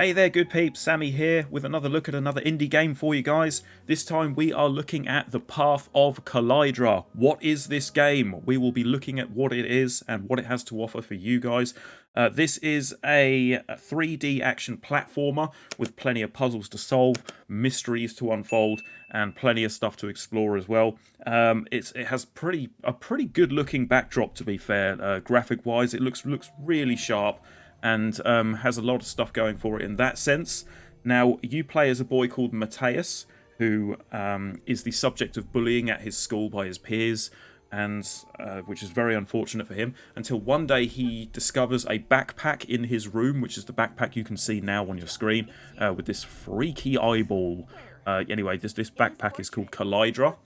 Hey there, good peeps. Sammy here with another look at another indie game for you guys. This time we are looking at the Path of Calydra. What is this game? We will be looking at what it is and what it has to offer for you guys. This is a 3D action platformer with plenty of puzzles to solve, mysteries to unfold, and plenty of stuff to explore as well. It has a pretty good looking backdrop, to be fair. Graphic wise, it looks really sharp. And has a lot of stuff going for it in that sense. Now, you play as a boy called Matheus, who is the subject of bullying at his school by his peers, and which is very unfortunate for him, until one day he discovers a backpack in his room, which is the backpack you can see now on your screen, with this freaky eyeball. Anyway, this backpack is called Calydra.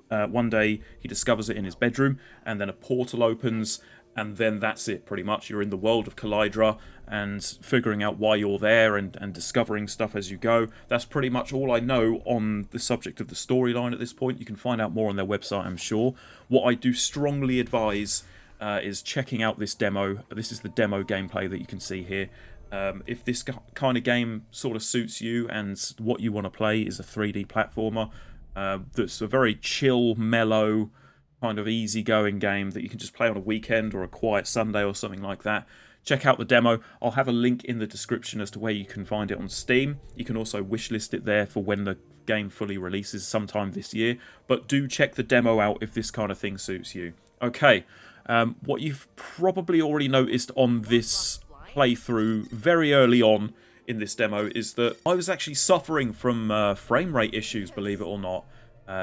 One day he discovers it in his bedroom, and then a portal opens, and then that's it, pretty much. You're in the world of Calydra and figuring out why you're there and discovering stuff as you go. That's pretty much all I know on the subject of the storyline at this point. You can find out more on their website, I'm sure. What I do strongly advise is checking out this demo. This is the demo gameplay that you can see here. If this kind of game sort of suits you and what you want to play is a 3D platformer, that's a very chill, mellow, kind of easy-going game that you can just play on a weekend or a quiet Sunday or something like that. Check out the demo. I'll have a link in the description as to where you can find it on Steam. You can also wishlist it there for when the game fully releases sometime this year. But do check the demo out if this kind of thing suits you. Okay, what you've probably already noticed on this playthrough very early on in this demo is that I was actually suffering from frame rate issues, believe it or not.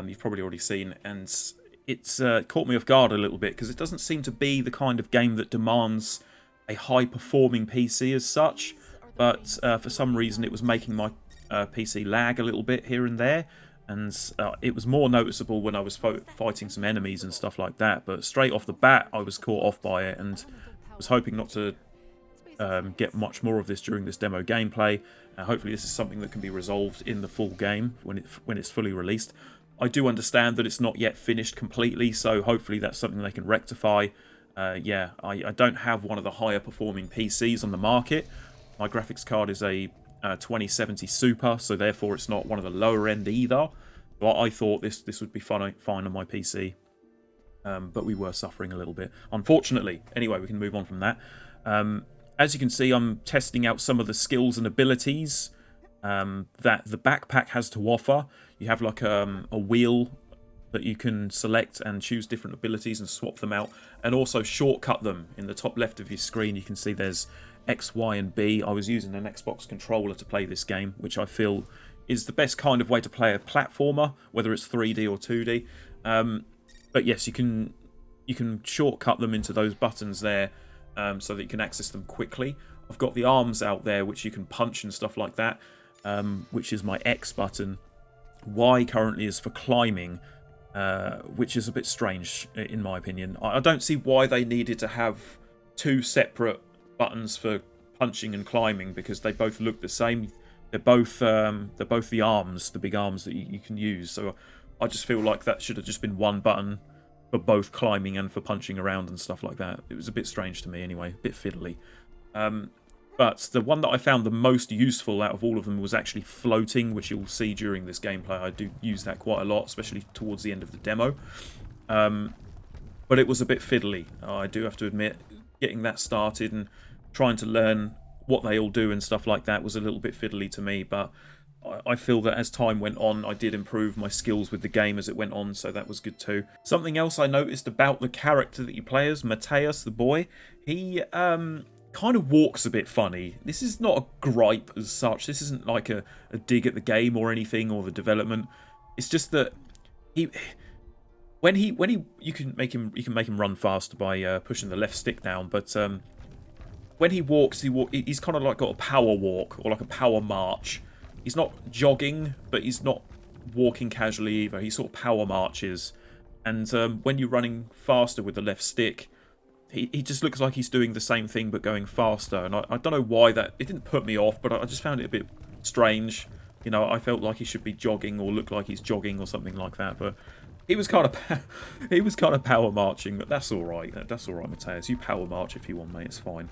You've probably already seen, and it's caught me off guard a little bit because it doesn't seem to be the kind of game that demands a high-performing PC as such, but for some reason it was making my PC lag a little bit here and there, and it was more noticeable when I was fighting some enemies and stuff like that, but straight off the bat I was caught off by it and was hoping not to get much more of this during this demo gameplay. Hopefully this is something that can be resolved in the full game when it's fully released. I do understand that it's not yet finished completely, so hopefully that's something they can rectify. Yeah, I don't have one of the higher performing PCs on the market. My graphics card is a 2070 Super, so therefore it's not one of the lower end either. But I thought this would be fine on my PC. But we were suffering a little bit, unfortunately. Anyway, we can move on from that. As you can see, I'm testing out some of the skills and abilities that the backpack has to offer. You have like a wheel that you can select and choose different abilities and swap them out, and also shortcut them. In the top left of your screen you can see there's X, Y and B. I was using an Xbox controller to play this game, which I feel is the best kind of way to play a platformer, whether it's 3D or 2D. But yes, you can shortcut them into those buttons there, so that you can access them quickly. I've got the arms out there which you can punch and stuff like that, which is my X button. Y currently is for climbing, which is a bit strange in my opinion. I don't see why they needed to have two separate buttons for punching and climbing, because they both look the same. They're both the arms, the big arms that you can use. So I just feel like that should have just been one button for both climbing and for punching around and stuff like that. It was a bit strange to me anyway, a bit fiddly. But the one that I found the most useful out of all of them was actually floating, which you'll see during this gameplay. I do use that quite a lot, especially towards the end of the demo. But it was a bit fiddly, I do have to admit. Getting that started and trying to learn what they all do and stuff like that was a little bit fiddly to me, but I feel that as time went on, I did improve my skills with the game as it went on, so that was good too. Something else I noticed about the character that you play as, Matheus, the boy, he kind of walks a bit funny. This is not a gripe as such. This isn't like a dig at the game or anything, or the development. It's just that you can make him run faster by pushing the left stick down, but when he walks, he's kind of like got a power walk or like a power march. He's not jogging, but he's not walking casually either. He sort of power marches, and when you're running faster with the left stick, he just looks like he's doing the same thing but going faster. And I don't know why it didn't put me off, but I just found it a bit strange. You know, I felt like he should be jogging or look like he's jogging or something like that, but he was kind of power marching. But that's all right. That's all right, Matheus. You power march if you want, mate. It's fine.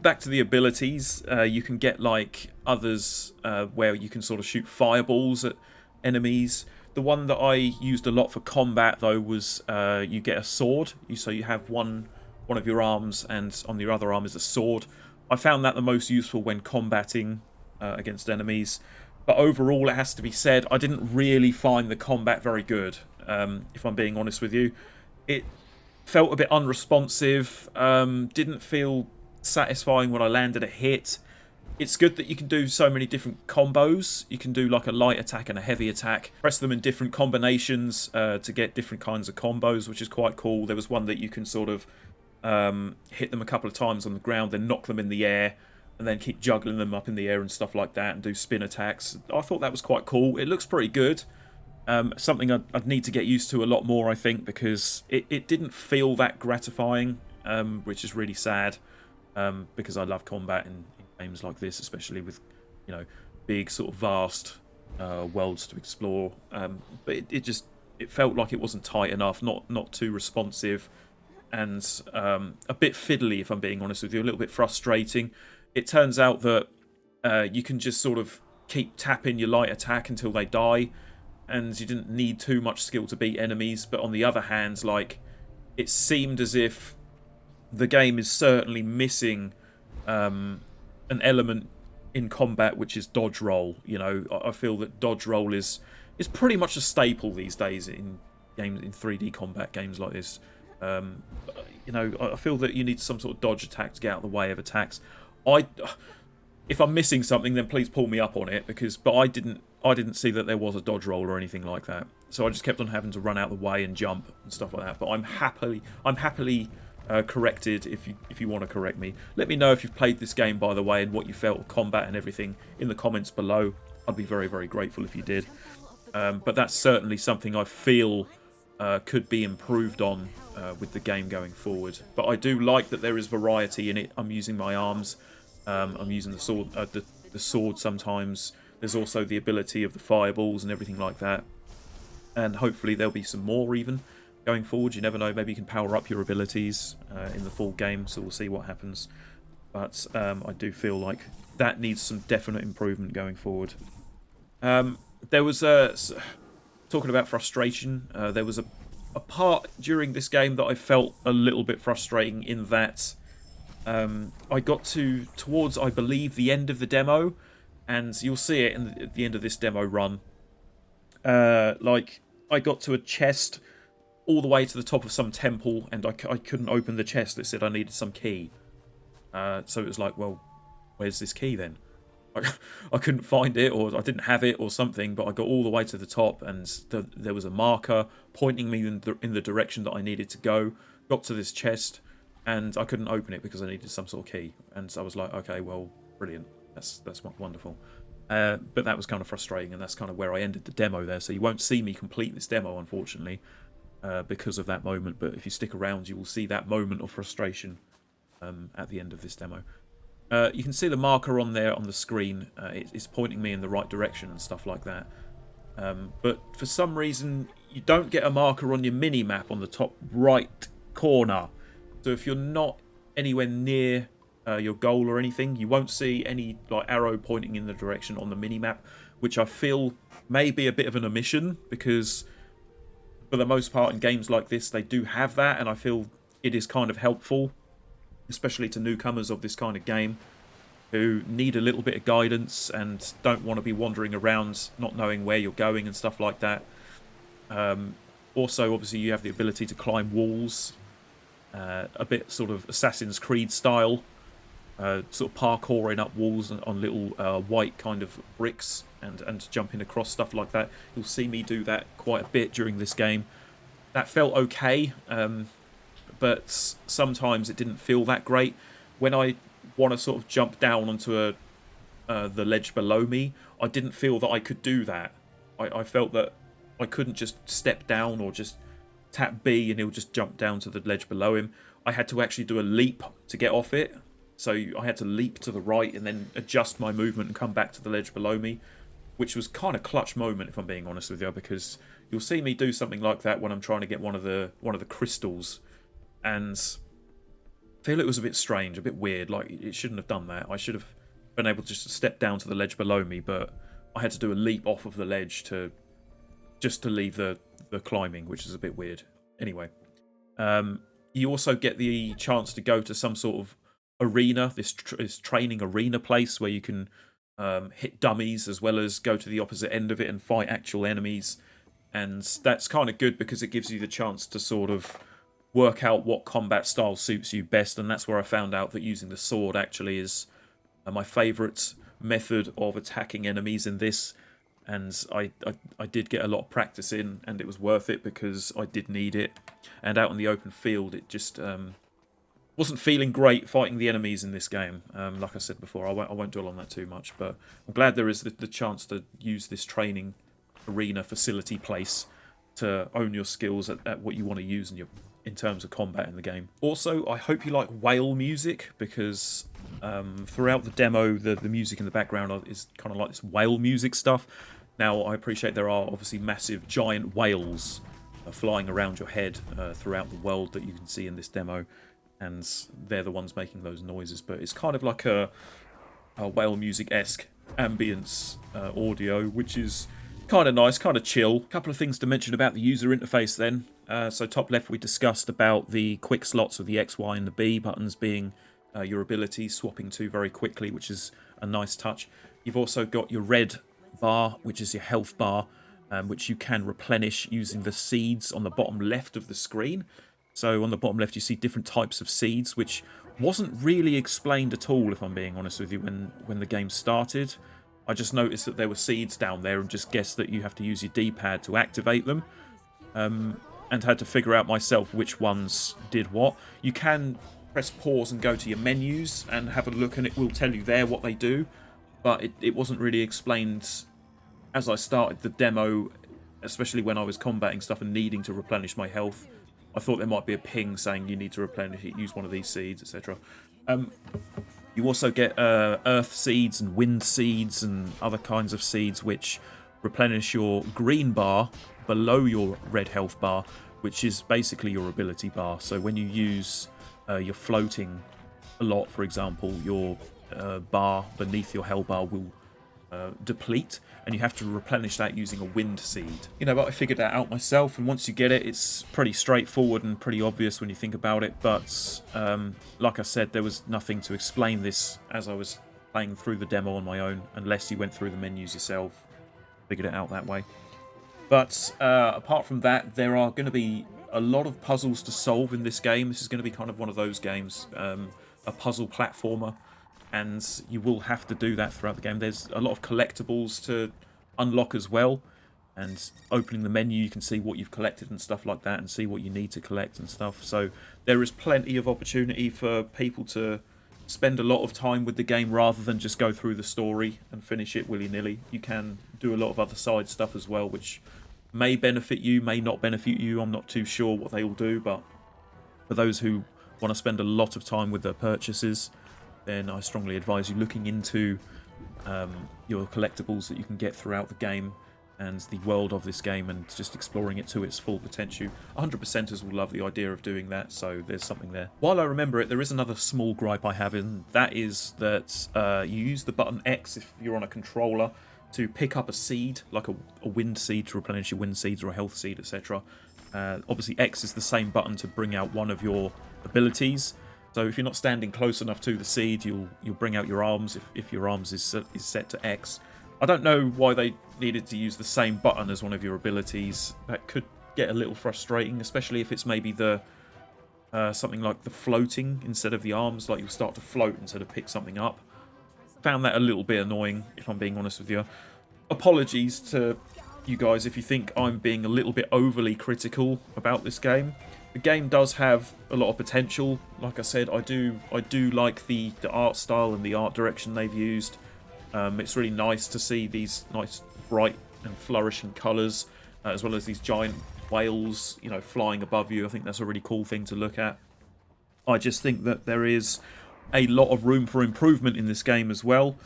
back to the abilities, you can get like others where you can sort of shoot fireballs at enemies. The one that I used a lot for combat though was you get a sword. So you have one of your arms, and on your other arm is a sword. I found that the most useful when combating against enemies. But overall, it has to be said, I didn't really find the combat very good, if I'm being honest with you. It felt a bit unresponsive, didn't feel satisfying when I landed a hit. It's good that you can do so many different combos. You can do like a light attack and a heavy attack. Press them in different combinations to get different kinds of combos, which is quite cool. There was one that you can sort of hit them a couple of times on the ground, then knock them in the air, and then keep juggling them up in the air and stuff like that, and do spin attacks. I thought that was quite cool. It looks pretty good. Something I'd need to get used to a lot more, I think, because it didn't feel that gratifying, which is really sad, because I love combat in games like this, especially with, you know, big sort of vast worlds to explore. But it felt like it wasn't tight enough, not too responsive, and a bit fiddly, if I'm being honest with you, a little bit frustrating. It turns out that you can just sort of keep tapping your light attack until they die, and you didn't need too much skill to beat enemies. But on the other hand, like, it seemed as if the game is certainly missing an element in combat, which is dodge roll. You know, I feel that dodge roll is pretty much a staple these days in games, in 3D combat games like this. You know, I feel that you need some sort of dodge attack to get out of the way of attacks. If I'm missing something, then please pull me up on it, but I didn't see that there was a dodge roll or anything like that. So I just kept on having to run out the way and jump and stuff like that. But I'm happily corrected if you want to correct me. Let me know if you've played this game, by the way, and what you felt of combat and everything in the comments below. I'd be very, very grateful if you did. But that's certainly something I feel could be improved on with the game going forward. But I do like that there is variety in it. I'm using my arms. I'm using the sword, the sword sometimes. There's also the ability of the fireballs and everything like that. And hopefully there'll be some more even going forward. You never know, maybe you can power up your abilities in the full game, so we'll see what happens. But I do feel like that needs some definite improvement going forward. There was talking about frustration, there was a part during this game that I felt a little bit frustrating, in that I got towards, I believe, the end of the demo, and you'll see it at the end of this demo run. Like, I got to a chest all the way to the top of some temple, and I couldn't open the chest. It said I needed some key. So it was like, well, where's this key then? I couldn't find it, or I didn't have it, or something. But I got all the way to the top, and there was a marker pointing me in the direction that I needed to go. Got to this chest, and I couldn't open it because I needed some sort of key. And so I was like, okay, well, brilliant. That's wonderful. But that was kind of frustrating, and that's kind of where I ended the demo there. So you won't see me complete this demo, unfortunately, because of that moment. But if you stick around, you will see that moment of frustration at the end of this demo. You can see the marker on there on the screen. It's pointing me in the right direction and stuff like that. But for some reason, you don't get a marker on your mini-map on the top right corner. So if you're not anywhere near your goal or anything, you won't see any like arrow pointing in the direction on the mini-map, which I feel may be a bit of an omission, because for the most part in games like this, they do have that, and I feel it is kind of helpful, especially to newcomers of this kind of game who need a little bit of guidance and don't want to be wandering around not knowing where you're going and stuff like that. Also, obviously, you have the ability to climb walls, a bit sort of Assassin's Creed style, sort of parkouring up walls on little white kind of bricks and jumping across, stuff like that. You'll see me do that quite a bit during this game. That felt okay, but sometimes it didn't feel that great. When I want to sort of jump down onto the ledge below me, I didn't feel that I could do that. I felt that I couldn't just step down or just tap B and he'll just jump down to the ledge below him. I had to actually do a leap to get off it. So I had to leap to the right and then adjust my movement and come back to the ledge below me, which was kind of clutch moment, if I'm being honest with you, because you'll see me do something like that when I'm trying to get one of the crystals, and feel it was a bit strange, a bit weird. Like, it shouldn't have done that. I should have been able to just step down to the ledge below me, but I had to do a leap off of the ledge to leave the climbing, which is a bit weird. Anyway, you also get the chance to go to some sort of arena, this training arena place where you can hit dummies as well as go to the opposite end of it and fight actual enemies. And that's kind of good because it gives you the chance to sort of work out what combat style suits you best. And that's where I found out that using the sword actually is my favourite method of attacking enemies in this. And I did get a lot of practice in, and it was worth it because I did need it. And out in the open field, it just wasn't feeling great fighting the enemies in this game. Like I said before, I won't dwell on that too much, but I'm glad there is the chance to use this training arena facility place to own your skills at what you want to use in terms of combat in the game. Also, I hope you like whale music, because throughout the demo, the music in the background is kind of like this whale music stuff. Now, I appreciate there are obviously massive giant whales flying around your head throughout the world that you can see in this demo, and they're the ones making those noises, but it's kind of like a whale music-esque ambience audio, which is kind of nice, kind of chill. A couple of things to mention about the user interface then. So top left, we discussed about the quick slots of the X, Y, and the B buttons being your abilities, swapping to very quickly, which is a nice touch. You've also got your red bar, which is your health bar, which you can replenish using the seeds on the bottom left of the screen. So on the bottom left, you see different types of seeds, which wasn't really explained at all, if I'm being honest with you, when the game started. I just noticed that there were seeds down there and just guessed that you have to use your D-pad to activate them. And had to figure out myself which ones did what. You can press pause and go to your menus and have a look, and it will tell you there what they do. But it wasn't really explained as I started the demo, especially when I was combating stuff and needing to replenish my health. I thought there might be a ping saying you need to replenish it, use one of these seeds, etc. You also get earth seeds and wind seeds and other kinds of seeds which replenish your green bar below your red health bar, which is basically your ability bar. So when you use your floating a lot, for example, your bar beneath your health bar will deplete, and you have to replenish that using a wind seed. You know, but I figured that out myself, and once you get it, it's pretty straightforward and pretty obvious when you think about it. But like I said, there was nothing to explain this as I was playing through the demo on my own, unless you went through the menus yourself, figured it out that way. But apart from that, there are going to be a lot of puzzles to solve in this game. This is going to be kind of one of those games, a puzzle platformer, and you will have to do that throughout the game. There's a lot of collectibles to unlock as well, and opening the menu you can see what you've collected and stuff like that, and see what you need to collect and stuff. So there is plenty of opportunity for people to spend a lot of time with the game rather than just go through the story and finish it willy-nilly. You can do a lot of other side stuff as well, which may benefit you, may not benefit you. I'm not too sure what they all do, but for those who want to spend a lot of time with their purchases, then I strongly advise you looking into your collectibles that you can get throughout the game and the world of this game, and just exploring it to its full potential. 100%ers will love the idea of doing that, so there's something there. While I remember it, there is another small gripe I have, and that is that you use the button X if you're on a controller to pick up a seed, like a wind seed, to replenish your wind seeds, or a health seed, etc. Obviously X is the same button to bring out one of your abilities. So if you're not standing close enough to the seed, you'll bring out your arms if your arms is set to X. I don't know why they needed to use the same button as one of your abilities. That could get a little frustrating, especially if it's maybe the something like the floating instead of the arms, like you'll start to float instead of pick something up. Found that a little bit annoying, if I'm being honest with you. Apologies to you guys if you think I'm being a little bit overly critical about this game. The game does have a lot of potential. Like I said, I do like the art style and the art direction they've used. It's really nice to see these nice, bright and flourishing colours, as well as these giant whales, you know, flying above you. I think that's a really cool thing to look at. I just think that there is a lot of room for improvement in this game as well.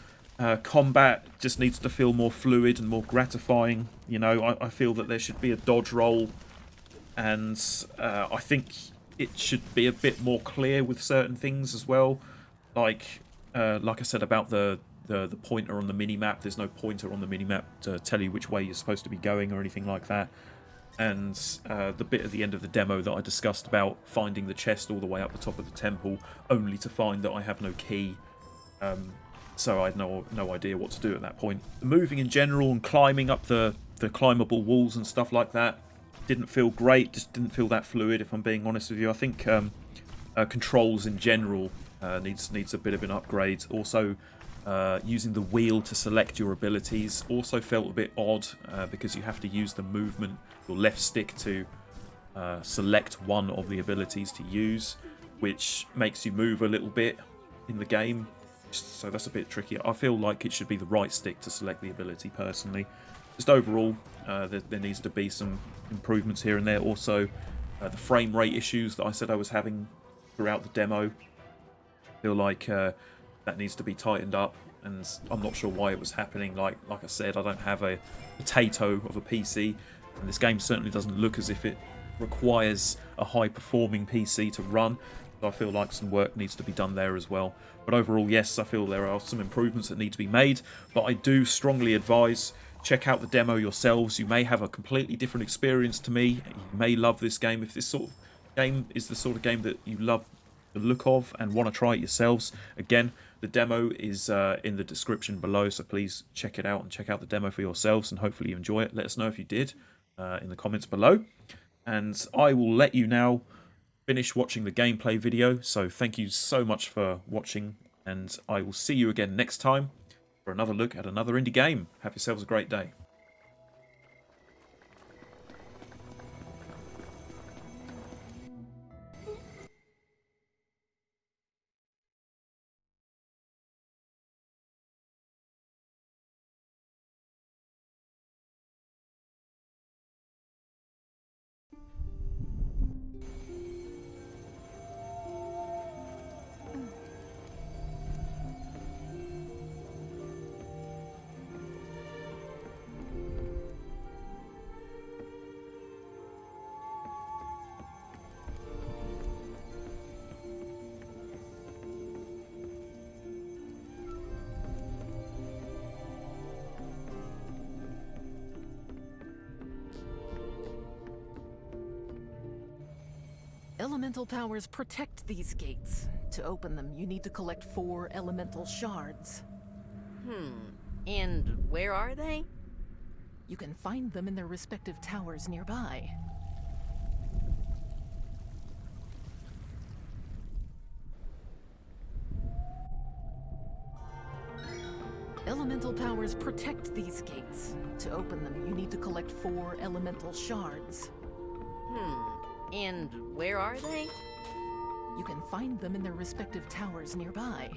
Combat just needs to feel more fluid and more gratifying. You know, I feel that there should be a dodge roll, and I think it should be a bit more clear with certain things as well. Like I said about the pointer on the mini-map, there's no pointer on the mini-map to tell you which way you're supposed to be going or anything like that. And the bit at the end of the demo that I discussed about finding the chest all the way up the top of the temple, only to find that I have no key. So I had no idea what to do at that point. The moving in general and climbing up the climbable walls and stuff like that didn't feel great, just didn't feel that fluid, if I'm being honest with you. I think controls in general needs a bit of an upgrade. Also, using the wheel to select your abilities also felt a bit odd because you have to use the movement, your left stick, to select one of the abilities to use, which makes you move a little bit in the game. So that's a bit tricky. I feel like it should be the right stick to select the ability, personally. Just overall, there needs to be some improvements here and there. Also, the frame rate issues that I said I was having throughout the demo, I feel like that needs to be tightened up, and I'm not sure why it was happening. Like I said, I don't have a potato of a PC, and this game certainly doesn't look as if it requires a high-performing PC to run. So I feel like some work needs to be done there as well. But overall, yes, I feel there are some improvements that need to be made, but I do strongly advise check out the demo yourselves. You may have a completely different experience to me. You may love this game. If this sort of game is the sort of game that you love the look of and want to try it yourselves, again, the demo is in the description below, so please check it out and check out the demo for yourselves, and hopefully you enjoy it. Let us know if you did in the comments below, and I will let you now finish watching the gameplay video. So thank you so much for watching, and I will see you again next time for another look at another indie game. Have yourselves a great day. Elemental powers protect these gates. To open them, you need to collect 4 elemental shards. And where are they? You can find them in their respective towers nearby. Elemental powers protect these gates. To open them, you need to collect 4 elemental shards. And where are they? You can find them in their respective towers nearby.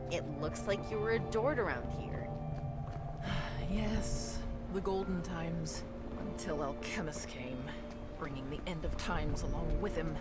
It looks like you were adored around here. Yes, the golden times. Until Alchemist came, bringing the end of times along with him.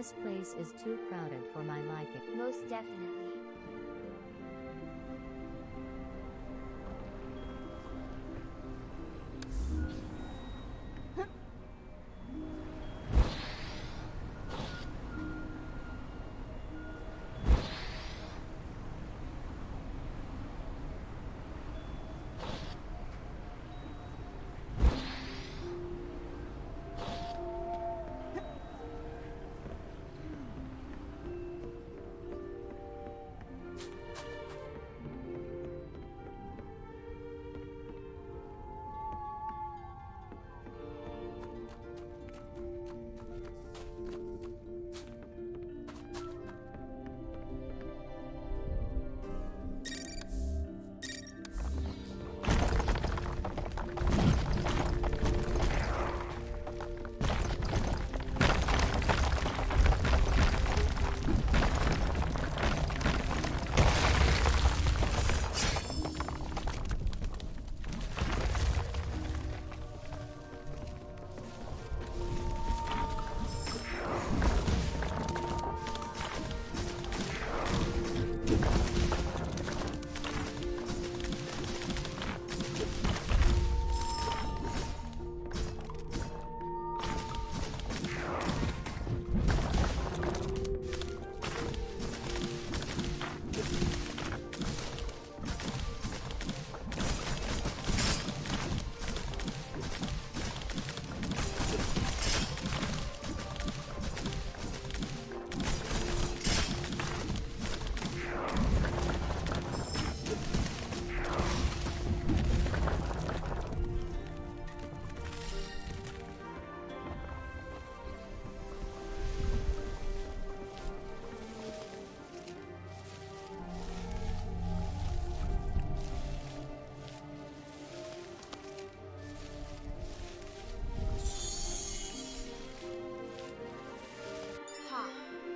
This place is too crowded for my liking. Most definitely.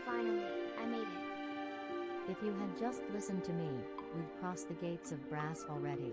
Finally, I made it. If you had just listened to me, we'd cross the gates of brass already.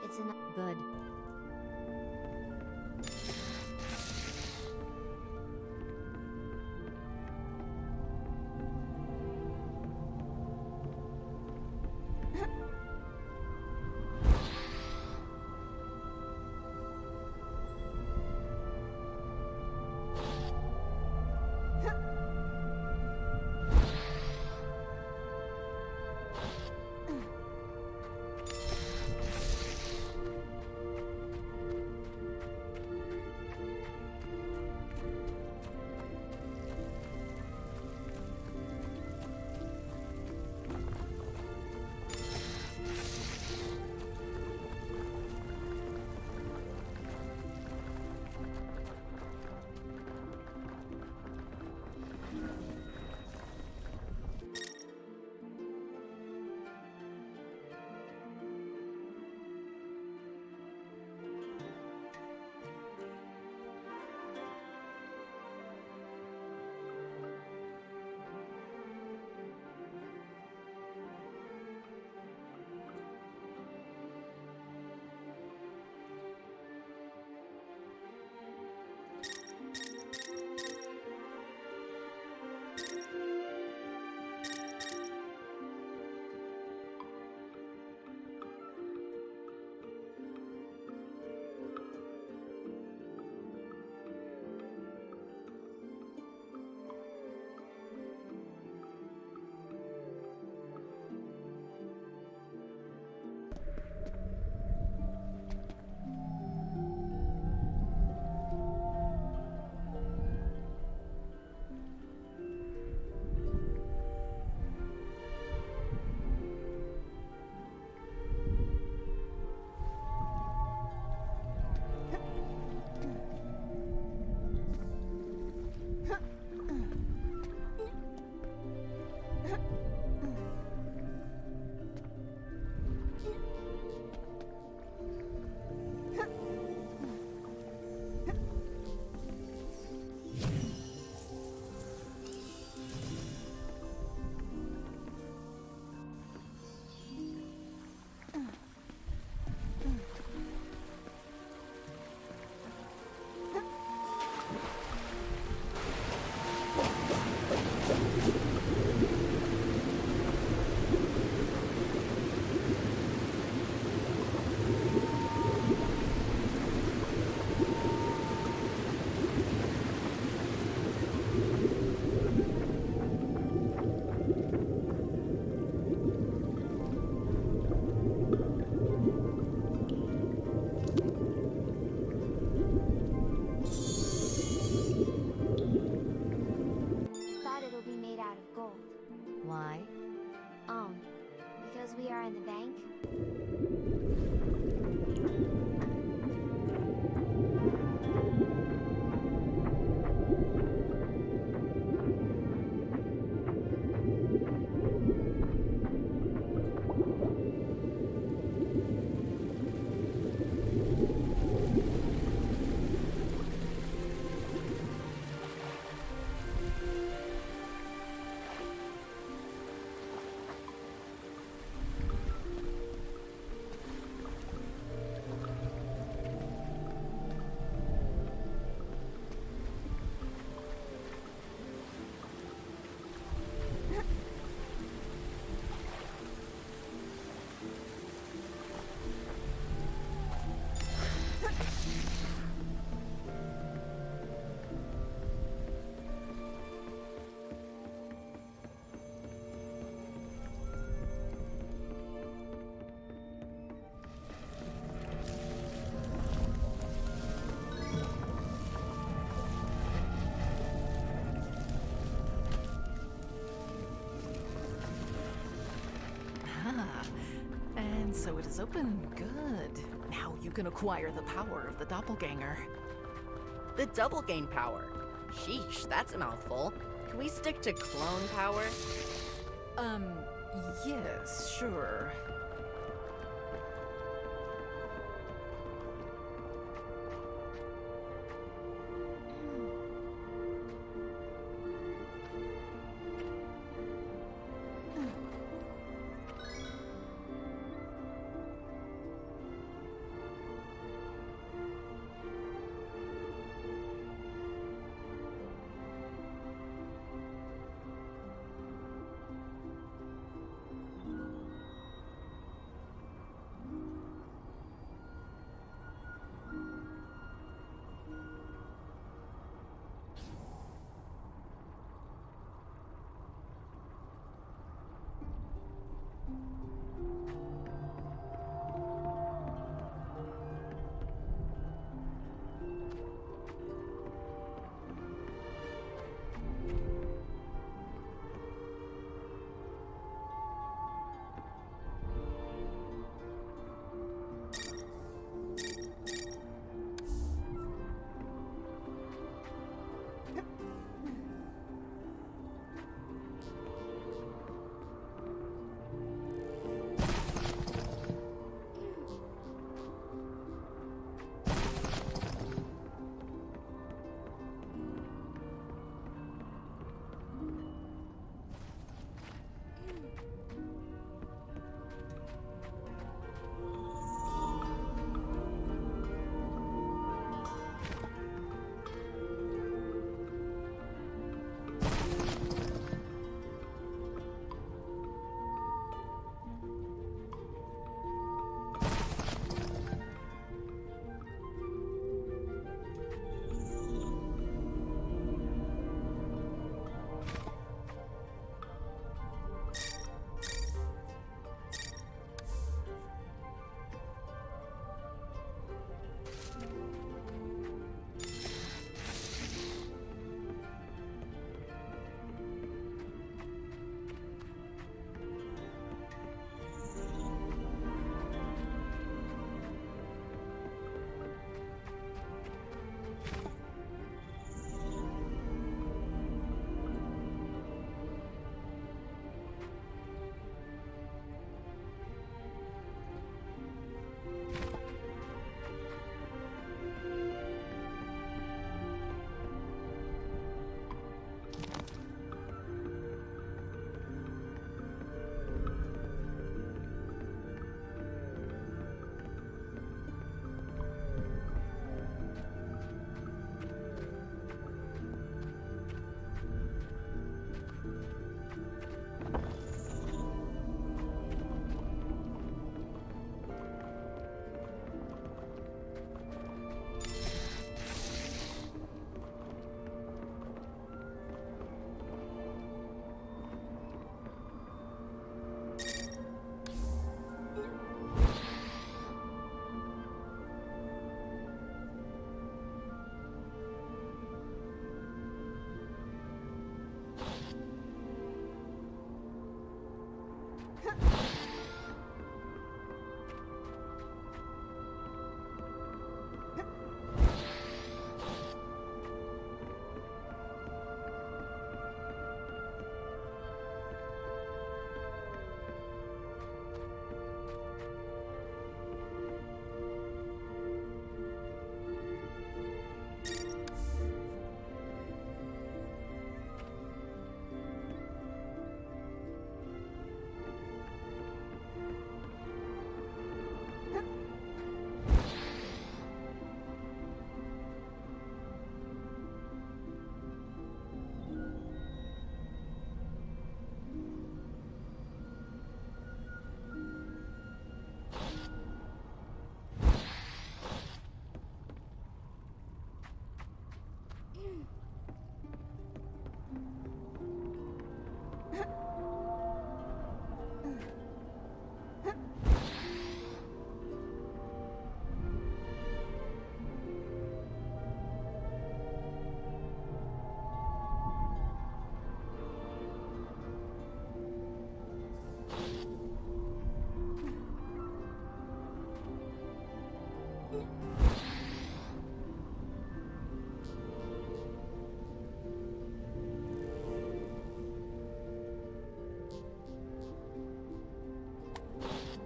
It's an good. Thought it'll be made out of gold. Why? Because we are in the bank. And so it is open. Good. Now you can acquire the power of the doppelganger. The double gain power. Sheesh, that's a mouthful. Can we stick to clone power? Yes, sure.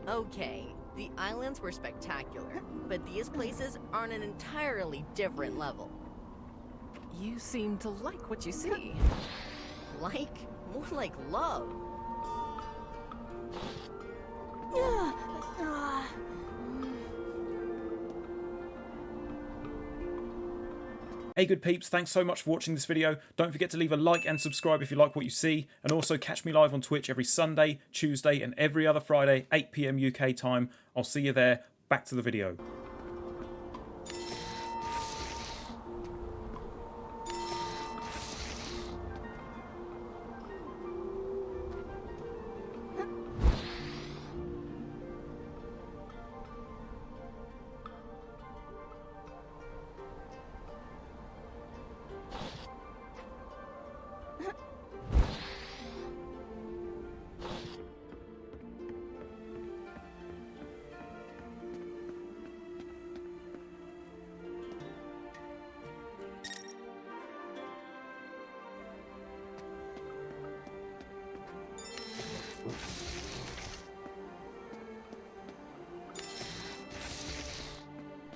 Okay, the islands were spectacular, but these places are on an entirely different level. You seem to like what you see. Like? More like love. Hey good peeps, thanks so much for watching this video. Don't forget to leave a like and subscribe if you like what you see, and also catch me live on Twitch every Sunday, Tuesday and every other Friday, 8 PM UK time. I'll see you there. Back to the video.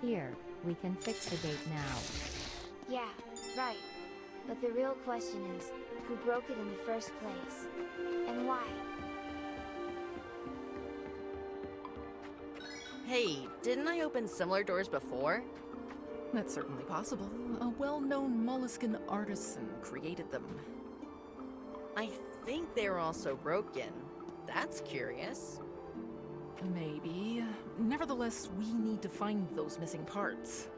Here, we can fix the gate now. Yeah, right. But the real question is, who broke it in the first place? And why? Hey, didn't I open similar doors before? That's certainly possible. A well-known molluscan artisan created them. I think they were also broken. That's curious. Maybe. Nevertheless, we need to find those missing parts.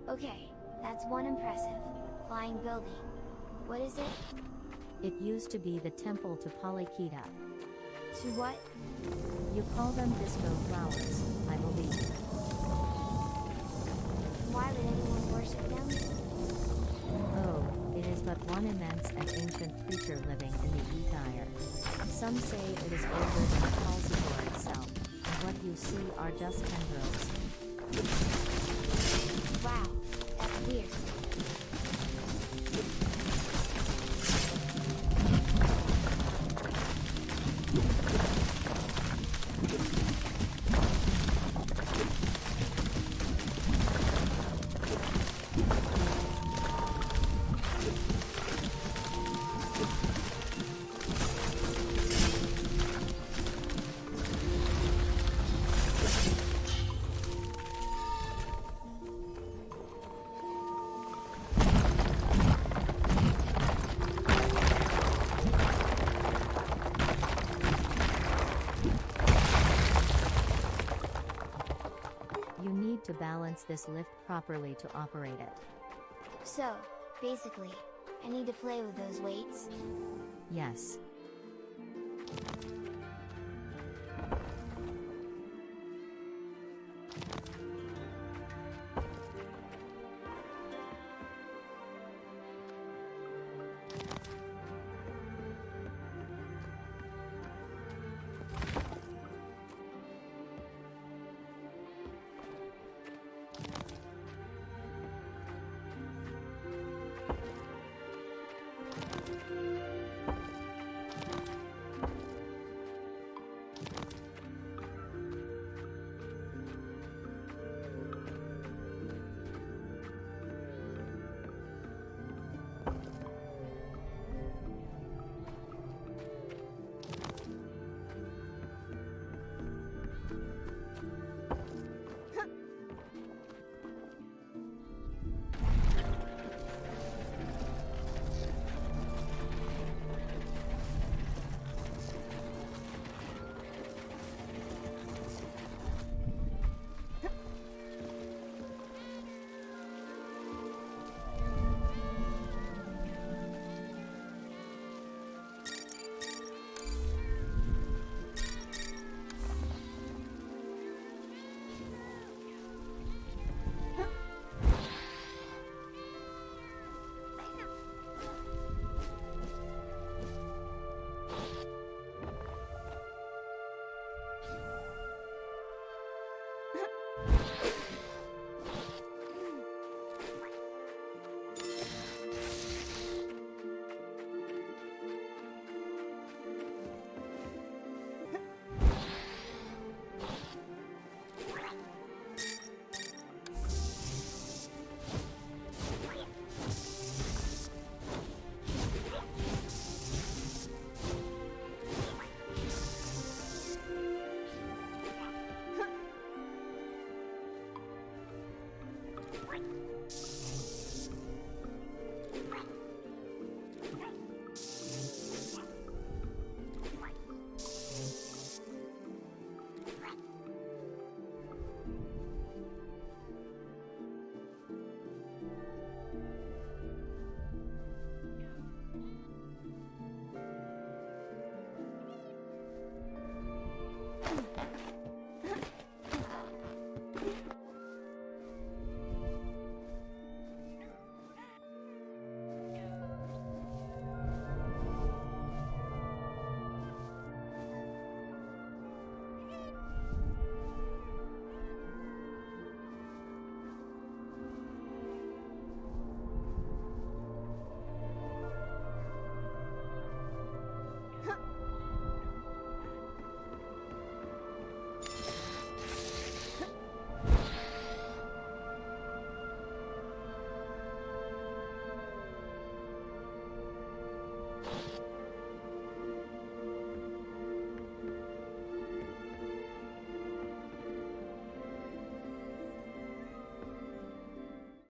Okay, that's one impressive flying building. What is it? It used to be the temple to Polychaeta. To what? You call them disco flowers, I believe. Why would anyone worship them? Oh, it is but one immense and ancient creature living in the Ether. Some say it is older than Calydra itself, and what you see are just tendrils. Wow, that's weird. To balance this lift properly to operate it. So, basically, I need to play with those weights? Yes.